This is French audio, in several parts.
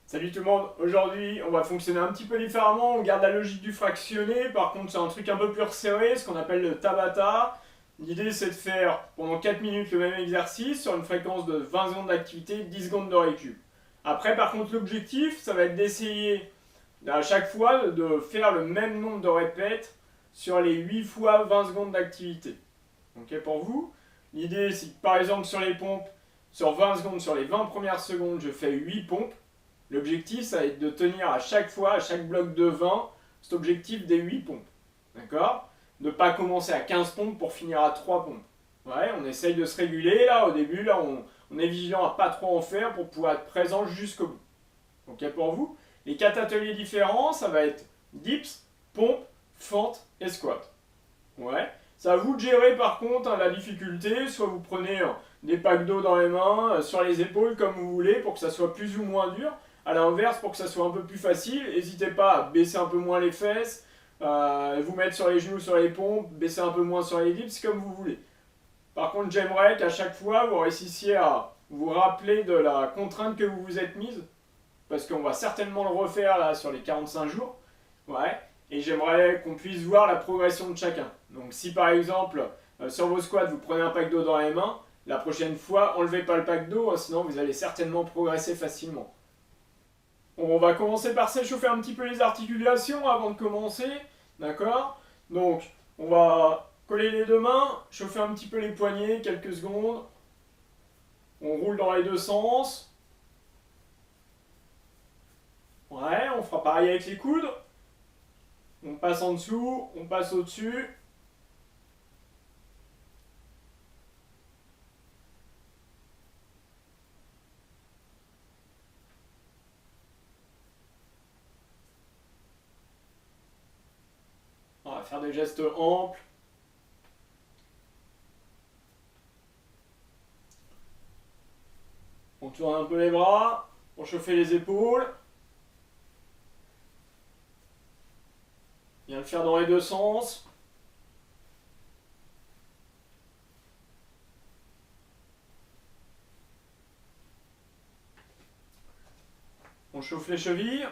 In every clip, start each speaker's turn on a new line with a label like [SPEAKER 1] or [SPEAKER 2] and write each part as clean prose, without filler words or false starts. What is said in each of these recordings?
[SPEAKER 1] Salut tout le monde, aujourd'hui on va fonctionner un petit peu différemment, on garde la logique du fractionné, par contre c'est un truc un peu plus resserré, ce qu'on appelle le Tabata. L'idée c'est de faire pendant 4 minutes le même exercice sur une fréquence de 20 secondes d'activité, 10 secondes de récup. Après par contre l'objectif ça va être d'essayer à chaque fois de faire le même nombre de répètes sur les 8 fois 20 secondes d'activité. Ok pour vous? L'idée c'est que par exemple sur les pompes, sur 20 secondes, sur les 20 premières secondes je fais 8 pompes. L'objectif, ça va être de tenir à chaque fois, à chaque bloc de 20, cet objectif des 8 pompes. D'accord? Ne pas commencer à 15 pompes pour finir à 3 pompes. Ouais, on essaye de se réguler là au début, là on est vigilant à pas trop en faire pour pouvoir être présent jusqu'au bout. Ok pour vous? Les 4 ateliers différents, ça va être dips, pompe, fente et squat. Ouais. C'est à vous de gérer par contre la difficulté, soit vous prenez des packs d'eau dans les mains, sur les épaules comme vous voulez pour que ça soit plus ou moins dur. À l'inverse, pour que ça soit un peu plus facile, n'hésitez pas à baisser un peu moins les fesses, vous mettre sur les genoux sur les pompes, baisser un peu moins sur les dips comme vous voulez. Par contre, j'aimerais qu'à chaque fois vous réussissiez à vous rappeler de la contrainte que vous vous êtes mise, parce qu'on va certainement le refaire là sur les 45 jours. Ouais. Et j'aimerais qu'on puisse voir la progression de chacun. Donc si par exemple, sur vos squats, vous prenez un pack d'eau dans les mains, la prochaine fois, enlevez pas le pack d'eau, sinon vous allez certainement progresser facilement. On va commencer par s'échauffer un petit peu les articulations avant de commencer. D'accord? Donc, on va coller les deux mains, chauffer un petit peu les poignets, quelques secondes. On roule dans les deux sens. Ouais, on fera pareil avec les coudes. On passe en dessous, on passe au-dessus. On va faire des gestes amples. On tourne un peu les bras pour chauffer les épaules. Bien le faire dans les deux sens. On chauffe les chevilles.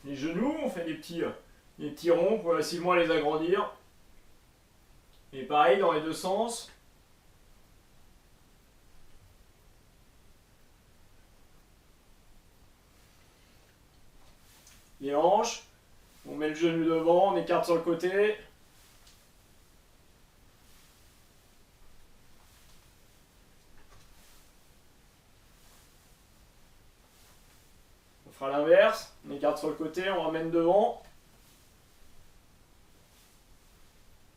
[SPEAKER 1] Les genoux, on fait des petits ronds pour facilement les agrandir. Et pareil dans les deux sens. Les hanches, on met le genou devant, on écarte sur le côté. On fera l'inverse, on écarte sur le côté, on ramène devant.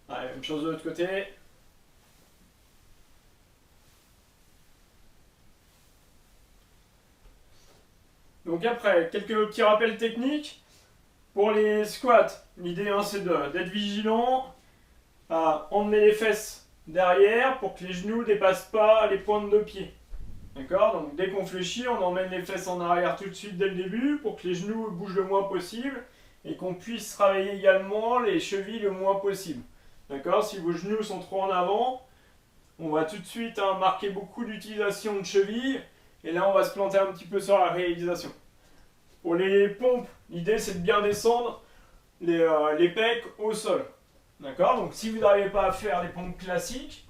[SPEAKER 1] Ouais, même chose de l'autre côté. Donc après, quelques petits rappels techniques. Pour les squats, l'idée c'est d'être vigilant à emmener les fesses derrière pour que les genoux ne dépassent pas les pointes de pied. D'accord? Donc dès qu'on fléchit, on emmène les fesses en arrière tout de suite dès le début pour que les genoux bougent le moins possible et qu'on puisse travailler également les chevilles le moins possible. D'accord? Si vos genoux sont trop en avant, on va tout de suite marquer beaucoup d'utilisation de chevilles et là on va se planter un petit peu sur la réalisation. Pour les pompes, l'idée c'est de bien descendre les pecs au sol. D'accord? Donc si vous n'arrivez pas à faire des pompes classiques,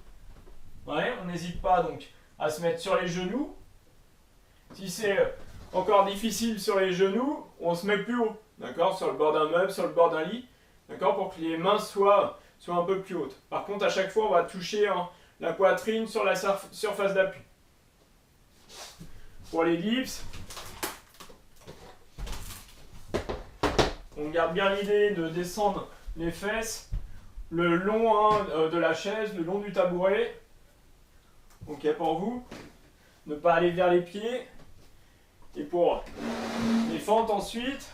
[SPEAKER 1] ouais, on n'hésite pas donc à se mettre sur les genoux. Si c'est encore difficile sur les genoux, on se met plus haut. D'accord? Sur le bord d'un meuble, sur le bord d'un lit. D'accord? Pour que les mains soient un peu plus hautes. Par contre, à chaque fois, on va toucher la poitrine sur la surface d'appui. Pour les dips, on garde bien l'idée de descendre les fesses le long de la chaise, le long du tabouret. Ok pour vous. Ne pas aller vers les pieds. Et pour les fentes ensuite,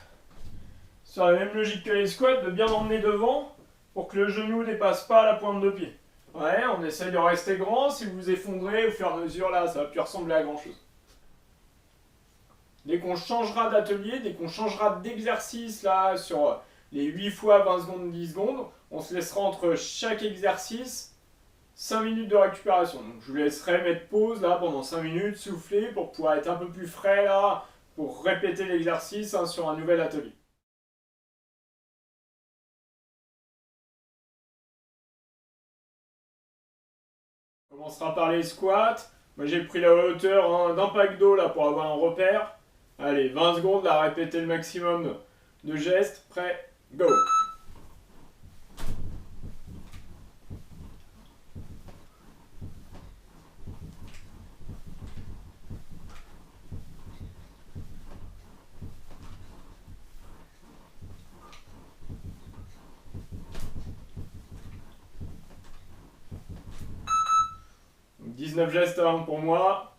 [SPEAKER 1] sur la même logique que les squats, de bien emmener devant pour que le genou ne dépasse pas la pointe de pied. Ouais, on essaye de rester grand. Si vous vous effondrez au fur et à mesure, là, ça va plus ressembler à grand chose. Dès qu'on changera d'atelier, dès qu'on changera d'exercice là sur les 8 fois 20 secondes, 10 secondes, on se laissera entre chaque exercice 5 minutes de récupération. Donc je vous laisserai mettre pause là pendant 5 minutes, souffler pour pouvoir être un peu plus frais là, pour répéter l'exercice hein, sur un nouvel atelier. On commencera par les squats. Moi j'ai pris la hauteur hein, d'un pack d'eau là pour avoir un repère. Allez, 20 secondes, là, répétez le maximum de gestes. Prêt, go! Donc, 19 gestes hein, pour moi.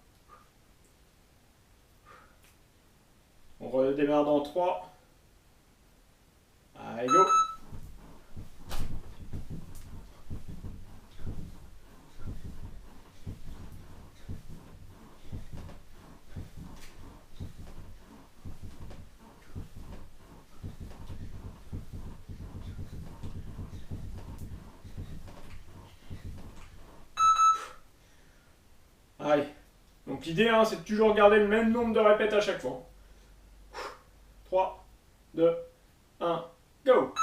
[SPEAKER 1] On redémarre dans 3. Allez, go! Allez. Donc l'idée, hein, c'est de toujours garder le même nombre de répètes à chaque fois. 3, 2, 1, go!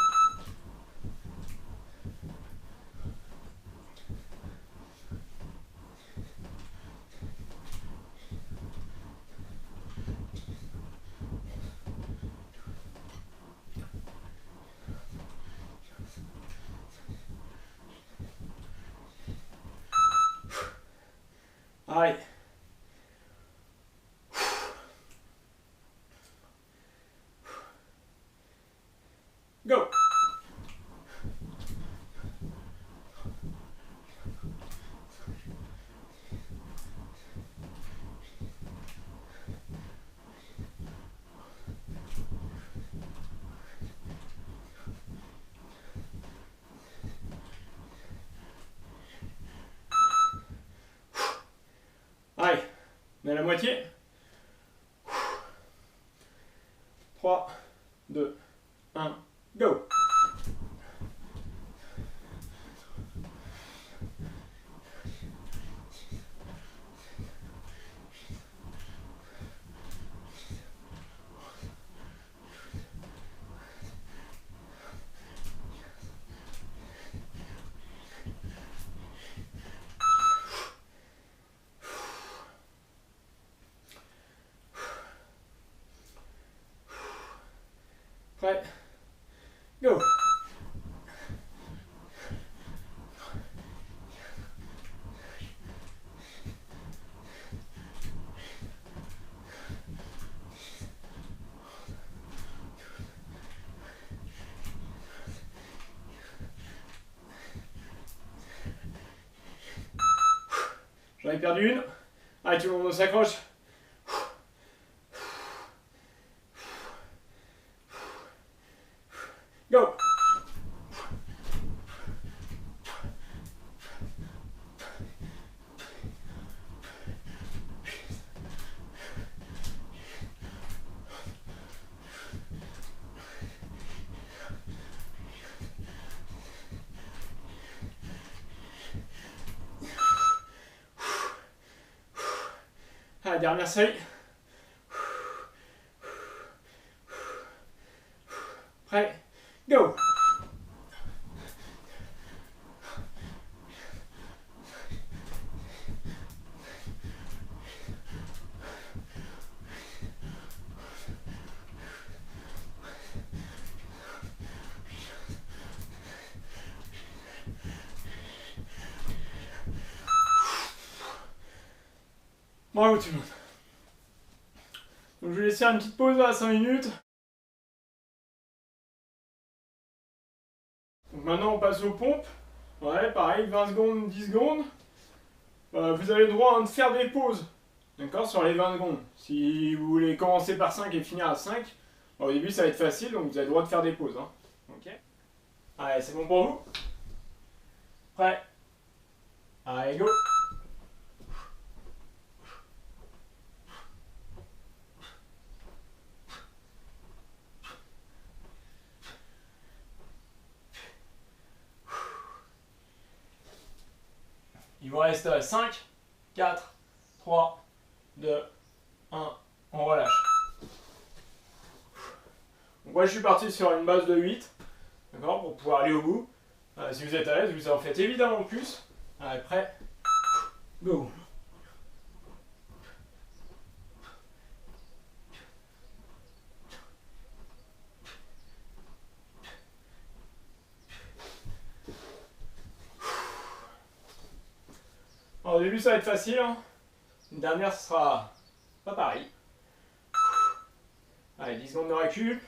[SPEAKER 1] Allez. Go! Allez, on est à la moitié. 3, 2, 1, go! Prêt, go! J'en ai perdu une. Allez, tout le monde s'accroche. Go! Allez, dernière série. Prêt, go! Bravo tout le monde. Donc je vais laisser une petite pause à 5 minutes. Donc maintenant on passe aux pompes. Ouais, pareil, 20 secondes, 10 secondes. Vous avez le droit hein, de faire des pauses. D'accord, sur les 20 secondes. Si vous voulez commencer par 5 et finir à 5, au début ça va être facile, donc vous avez le droit de faire des pauses. Hein. Ok. Allez, c'est bon pour vous? Prêt? Allez, go! vous reste 5, 4, 3, 2, 1. On relâche. Donc moi je suis parti sur une base de 8. D'accord, pour pouvoir aller au bout. Si vous êtes à l'aise, vous en faites évidemment plus. Allez, prêt. Go. Alors, au début ça va être facile. Hein. Une dernière ce sera pas pareil. Allez, 10 secondes de récup.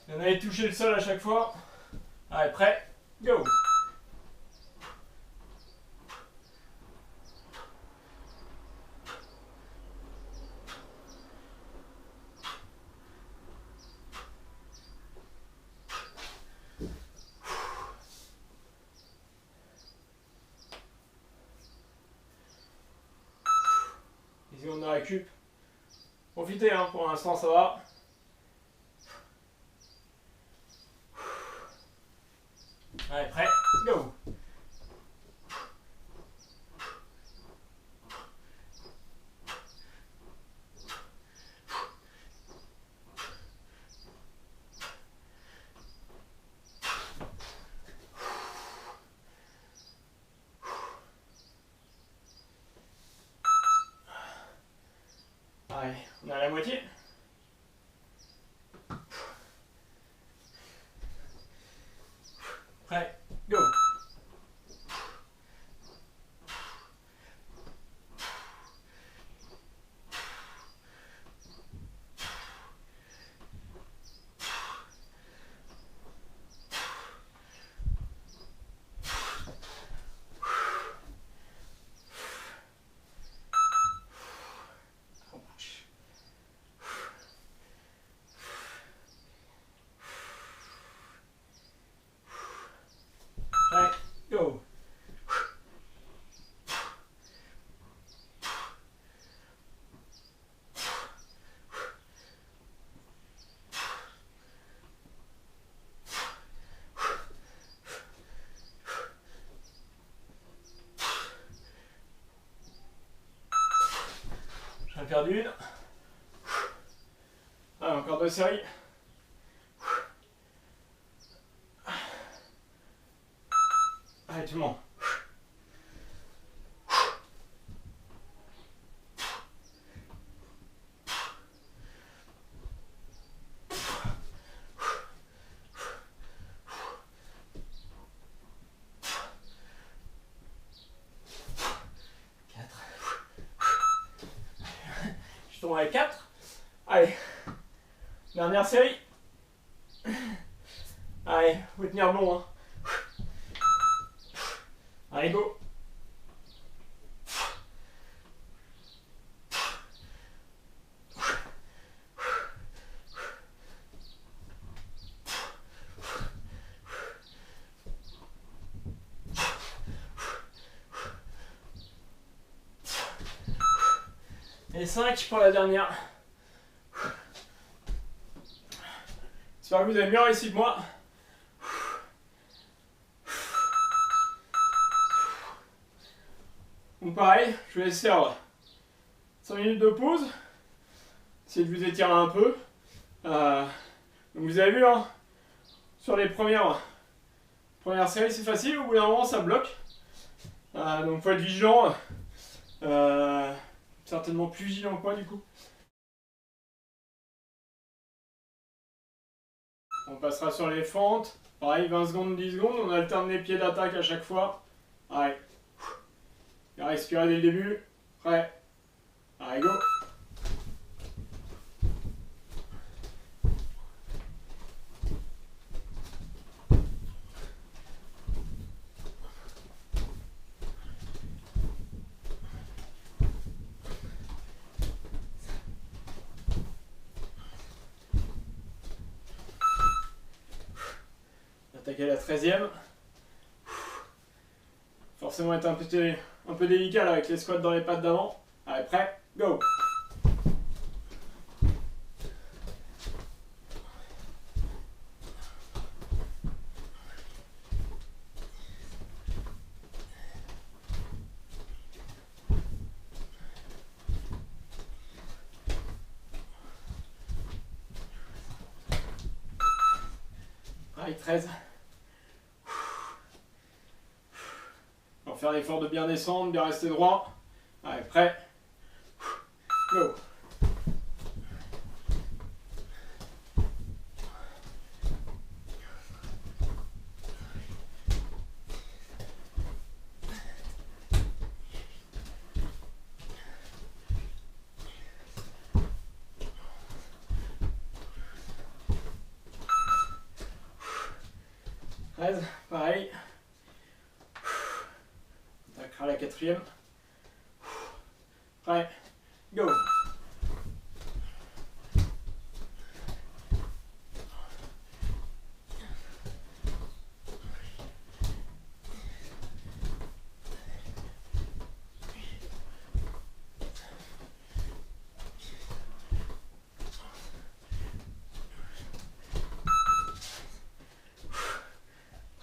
[SPEAKER 1] Vous allez toucher le sol à chaque fois. Allez, prêt. Go. On a récup. Profitez, hein, pour l'instant ça va. Allez, prêt, go. Allez, on est à la moitié. Prêt, go. Go. J'en ai perdu une. Allez, encore 2 séries. Allez, tout le monde. Je tombe avec 4. Allez. Dernière série. Allez, faut tenir bon. Hein. Allez, go. Et 5 pour la dernière. J'espère que vous avez bien réussi que moi. Donc pareil, je vais laisser 5 minutes de pause. Essayez de vous étirer un peu. Donc vous avez vu, hein, sur les premières séries c'est facile, au bout d'un moment ça bloque. Donc faut être vigilant. Certainement plus vigilant que moi du coup. On passera sur les fentes. Pareil, 20 secondes, 10 secondes. On alterne les pieds d'attaque à chaque fois. Allez. Bien respirer dès le début. Prêt. Allez, go. Attaquer la 13e. Forcément être un peu délicat là, avec les squats dans les pattes d'avant. Allez, prêt, go. Allez, 13. On va faire l'effort de bien descendre, bien rester droit. Allez, prêt. Go. 13, pareil. On attaquera la 4e. Prêt. Go.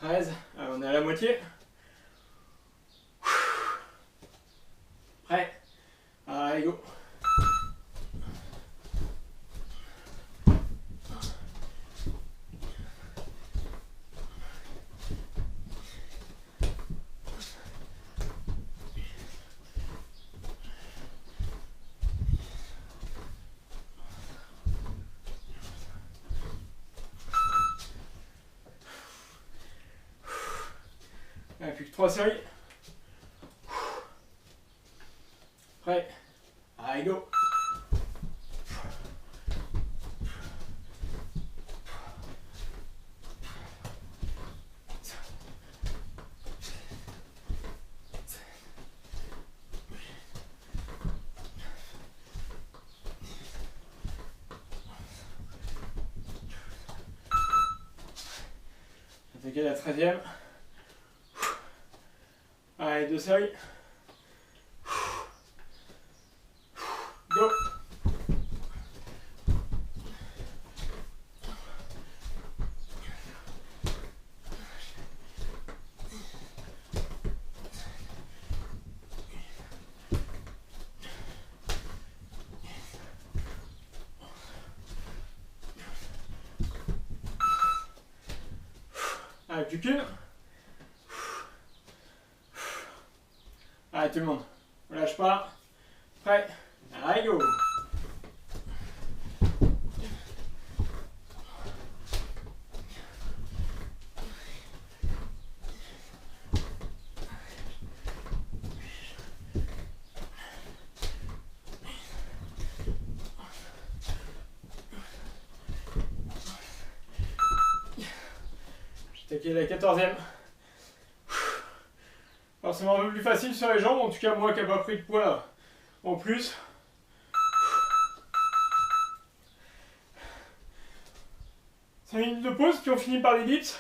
[SPEAKER 1] Allez, on est à la moitié. Prêt. Allez, go. Allez, plus que 3 séries. Prêt. Allez, go. Attaquer la 13e. Allez, 2 séries. Go. Allez, plus qu'une. Allez, tout le monde. On lâche pas. Prêt. Allez, go. J'ai attaqué la 14e. Forcément un peu plus facile sur les jambes, en tout cas moi qui n'ai pas pris de poids en plus. Cinq minutes de pause, puis on finit par les dips.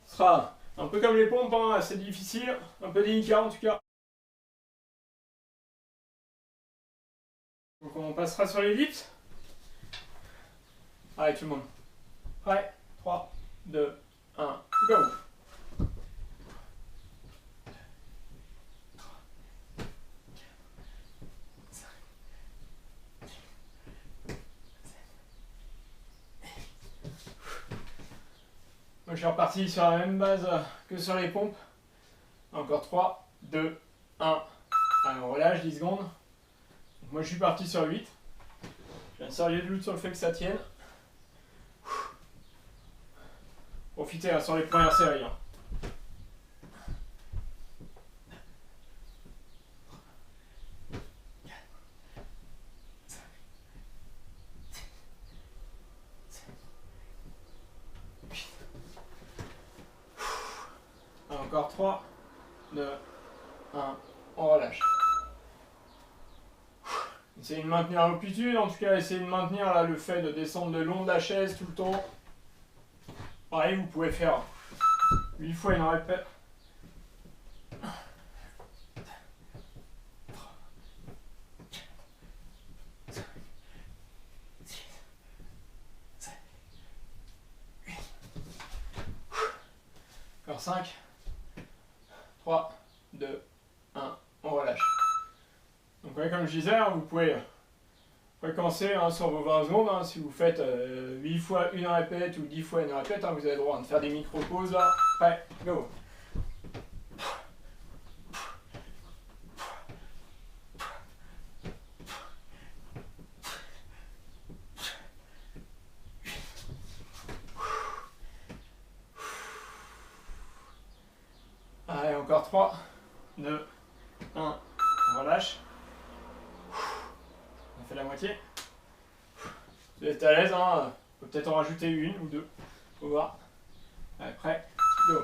[SPEAKER 1] Ce sera un peu comme les pompes, hein, assez difficile, un peu délicat en tout cas. Donc on passera sur les dips. Allez tout le monde. Prêt, 3, 2, 1, go. Moi je suis reparti sur la même base que sur les pompes. Encore 3, 2, 1. Allez, on relâche 10 secondes. Donc moi je suis parti sur 8. J'ai un sérieux doute sur le fait que ça tienne. Profitez hein, sur les premières séries. Hein. Encore 3, 2, 1, on relâche. Essayez de maintenir l'amplitude, en tout cas essayez de maintenir là, le fait de descendre le long de la chaise tout le temps. Pareil, vous pouvez faire 8 fois une répète. Encore 5, 3, 2, 1, on relâche. Donc ouais, comme je disais, vous pouvez Fréquencez hein, sur vos 20 secondes. Hein, si vous faites 8 fois une répète ou 10 fois une répète, hein, vous avez le droit de faire des micro-pauses là. Prêt, go! Allez, encore 3, 2, 1, on relâche. On fait la moitié. Vous êtes à l'aise, hein, peut peut-être en rajouter une ou deux. Faut voir. Allez, prêt, go.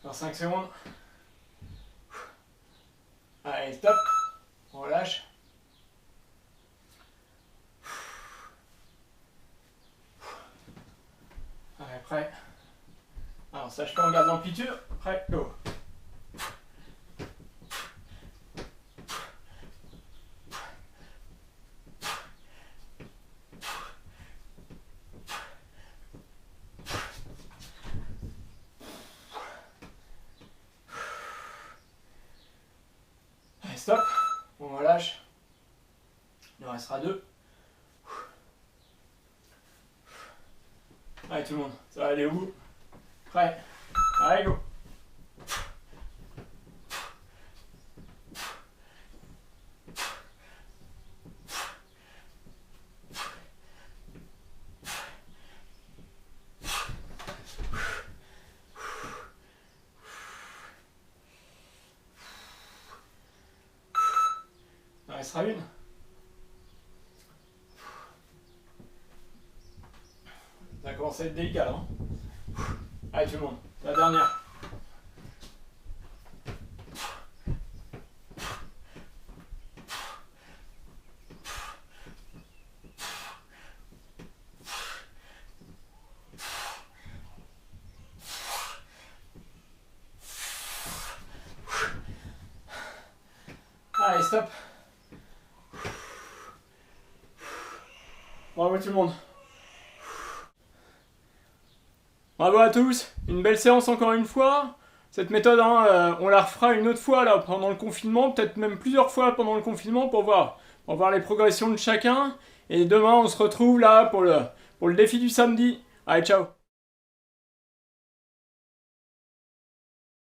[SPEAKER 1] Encore 5 secondes. Allez, stop. On relâche. Allez, prêt. Alors, sache pas, on garde l'amplitude. Prêt, go. Allez, stop. On relâche. Il en restera 2. Allez, tout le monde. Ça va aller au bout. Prêt. Allez, go. Il en restera une. Ça commence à être délicat, hein. Allez, tout le monde. La dernière. Allez, stop. Bravo tout le monde. Bravo à tous. Une belle séance encore une fois. Cette méthode, hein, on la refera une autre fois là pendant le confinement, peut-être même plusieurs fois pendant le confinement pour voir les progressions de chacun. Et demain, on se retrouve là pour le défi du samedi. Allez, ciao.